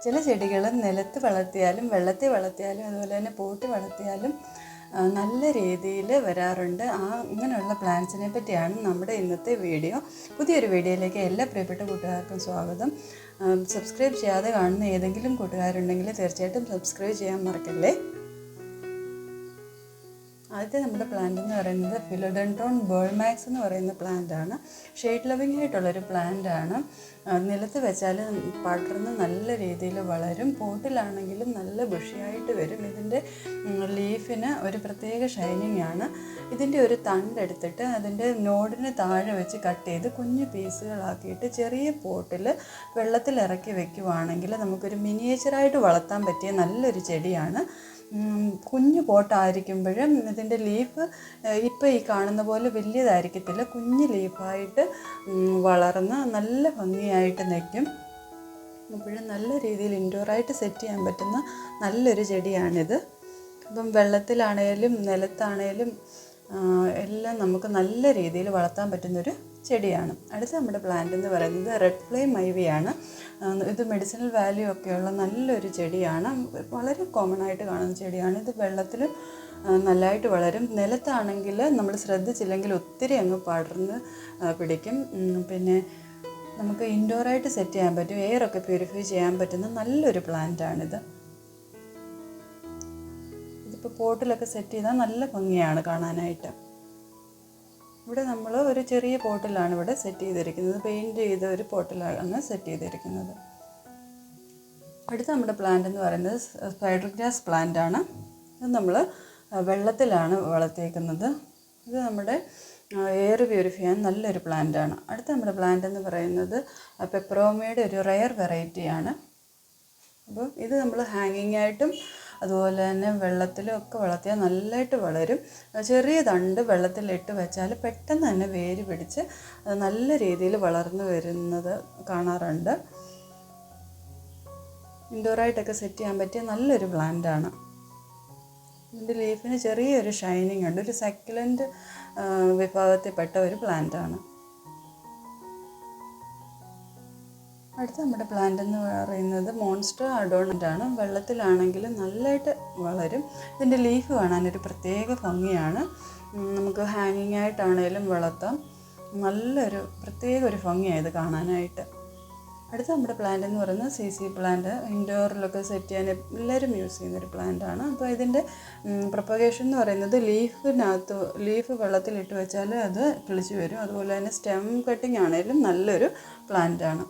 ചില ചെടികൾ നിലത്ത് വളർത്തിയാലും വെള്ളത്തിൽ വളർത്തിയാലും അതുപോലെ തന്നെ പോട്ടി വളർത്തിയാലും നല്ല രീതിയിൽ വരാറുണ്ട്. ഇങ്ങനെയുള്ള പ്ലാന്റ്സിനെ പറ്റിയാണ് നമ്മുടെ ഇന്നത്തെ വീഡിയോ. പുതിയൊരു വീഡിയോയിലേക്ക് എല്ലാ പ്രിയപ്പെട്ട കൂട്ടുകാർക്കും സ്വാഗതം. സബ്സ്ക്രൈബ് ചെയ്യാതെ കാണുന്ന ഏതെങ്കിലും കൂട്ടുകാരുണ്ടെങ്കിൽ തീർച്ചയായിട്ടും സബ്സ്ക്രൈബ് ചെയ്യാൻ മറക്കല്ലേ. ആദ്യത്തെ നമ്മുടെ പ്ലാന്റ് എന്ന് പറയുന്നത് ഫിലോഡെൻഡ്രോൺ ബേൾമാക്സ് എന്ന് പറയുന്ന പ്ലാന്റാണ്. ഷെയ്ഡ് ലവിങ് ആയിട്ടുള്ളൊരു പ്ലാന്റാണ്. നിലത്ത് വെച്ചാൽ പടർന്ന് നല്ല രീതിയിൽ വളരും. പോട്ടിലാണെങ്കിലും നല്ല ബുഷിയായിട്ട് വരും. ഇതിൻ്റെ ലീഫിന് ഒരു പ്രത്യേക ഷൈനിങ് ആണ്. ഇതിൻ്റെ ഒരു തണ്ടെടുത്തിട്ട് അതിൻ്റെ നോഡിന് താഴെ വെച്ച് കട്ട് ചെയ്ത് കുഞ്ഞു പീസുകളാക്കിയിട്ട് ചെറിയ പോട്ടിൽ വെള്ളത്തിൽ ഇറക്കി വെക്കുവാണെങ്കിൽ നമുക്കൊരു മിനിയേച്ചറായിട്ട് വളർത്താൻ പറ്റിയ നല്ലൊരു ചെടിയാണ്. കുഞ്ഞു പോട്ടായിരിക്കുമ്പോഴും ഇതിൻ്റെ ലീഫ് ഇപ്പോൾ ഈ കാണുന്ന പോലെ വലിയതായിരിക്കത്തില്ല. കുഞ്ഞു ലീഫായിട്ട് വളർന്ന് നല്ല ഭംഗിയായിട്ട് നിൽക്കും. അപ്പോഴും നല്ല രീതിയിൽ ഇൻഡോറായിട്ട് സെറ്റ് ചെയ്യാൻ പറ്റുന്ന നല്ലൊരു ചെടിയാണിത്. അപ്പം വെള്ളത്തിലാണേലും നിലത്താണേലും എല്ലാം നമുക്ക് നല്ല രീതിയിൽ വളർത്താൻ പറ്റുന്നൊരു ചെടിയാണ്. അടുത്ത നമ്മുടെ പ്ലാന്റ് എന്ന് പറയുന്നത് റെഡ് ഫ്ലെയിം ഐവിയാണ്. ഇത് മെഡിസിനൽ വാല്യൂ ഒക്കെയുള്ള നല്ലൊരു ചെടിയാണ്. വളരെ കോമൺ ആയിട്ട് കാണുന്ന ചെടിയാണ്. ഇത് വെള്ളത്തിലും നല്ലതായിട്ട് വളരും. നിലത്താണെങ്കിൽ നമ്മൾ ശ്രദ്ധിച്ചില്ലെങ്കിൽ ഒത്തിരി അങ്ങ് പടർന്ന് പിടിക്കും. പിന്നെ നമുക്ക് ഇൻഡോറായിട്ട് സെറ്റ് ചെയ്യാൻ പറ്റും. എയറൊക്കെ പ്യൂരിഫൈ ചെയ്യാൻ പറ്റുന്ന നല്ലൊരു പ്ലാന്റാണിത്. ഇതിപ്പോൾ പോട്ടിലൊക്കെ സെറ്റ് ചെയ്താൽ നല്ല ഭംഗിയാണ് കാണാനായിട്ട്. ഇവിടെ നമ്മൾ ഒരു ചെറിയ പോട്ടിലാണ് ഇവിടെ സെറ്റ് ചെയ്തിരിക്കുന്നത്. പെയിൻറ്റ് ചെയ്ത ഒരു പോട്ടിലാണ് സെറ്റ് ചെയ്തിരിക്കുന്നത്. അടുത്ത നമ്മുടെ പ്ലാന്റ് എന്ന് പറയുന്നത് സ്പൈഡർ ഗ്രാസ് പ്ലാന്റ് ആണ്. ഇത് നമ്മൾ വെള്ളത്തിലാണ് വളർത്തിയേക്കുന്നത്. ഇത് നമ്മുടെ എയർ പ്യൂരിഫൈ ചെയ്യാൻ നല്ലൊരു പ്ലാന്റാണ്. അടുത്ത നമ്മുടെ പ്ലാന്റ് എന്ന് പറയുന്നത് പെപ്പറോമയുടെ ഒരു റെയർ വെറൈറ്റിയാണ്. അപ്പോൾ ഇത് നമ്മൾ ഹാങ്ങിങ് ആയിട്ടും അതുപോലെ തന്നെ വെള്ളത്തിലും ഒക്കെ വളർത്തിയാൽ നല്ലതായിട്ട് വളരും. ചെറിയ തണ്ട് വെള്ളത്തിലിട്ട് വെച്ചാൽ പെട്ടെന്ന് തന്നെ വേര് പിടിച്ച് നല്ല രീതിയിൽ വളർന്നു വരുന്നത് കാണാറുണ്ട്. ഇൻഡോറായിട്ടൊക്കെ സെറ്റ് ചെയ്യാൻ പറ്റിയ നല്ലൊരു പ്ലാന്റാണ്. ഇതിൻ്റെ ലീഫിന് ചെറിയൊരു ഷൈനിങ് ഉണ്ട്. ഒരു സക്കുലൻ്റ് വിഭാഗത്തിൽപ്പെട്ട ഒരു പ്ലാന്റാണ്. അടുത്ത നമ്മുടെ പ്ലാന്റ് എന്ന് പറയുന്നത് മോൺസ്റ്റർ അഡോണൻ്റ് ആണ്. വെള്ളത്തിലാണെങ്കിലും നല്ലതായിട്ട് വളരും. ഇതിൻ്റെ ലീഫ് കാണാനൊരു പ്രത്യേക ഭംഗിയാണ്. നമുക്ക് ഹാങ്ങിങ് ആയിട്ടാണേലും വളർത്താം. നല്ലൊരു പ്രത്യേക ഒരു ഭംഗിയാണ് ഇത് കാണാനായിട്ട്. അടുത്ത നമ്മുടെ പ്ലാന്റ് എന്ന് പറയുന്നത് CC പ്ലാന്റ്. ഇൻഡോറിലൊക്കെ സെറ്റ് ചെയ്യാൻ എല്ലാവരും യൂസ് ചെയ്യുന്നൊരു പ്ലാന്റാണ്. അപ്പോൾ ഇതിൻ്റെ പ്രൊപ്പഗേഷൻ എന്ന് പറയുന്നത് ലീഫ് വെള്ളത്തിലിട്ട് വെച്ചാൽ അത് കിളിച്ച് വരും. അതുപോലെ തന്നെ സ്റ്റെം കട്ടിങ് ആണെങ്കിലും നല്ലൊരു പ്ലാന്റാണ്.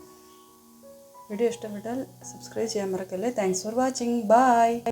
വീഡിയോ ഇഷ്ടപ്പെട്ടാൽ സബ്സ്ക്രൈബ് ചെയ്യാൻ മറക്കല്ലേ. Thanks for watching. ബൈ.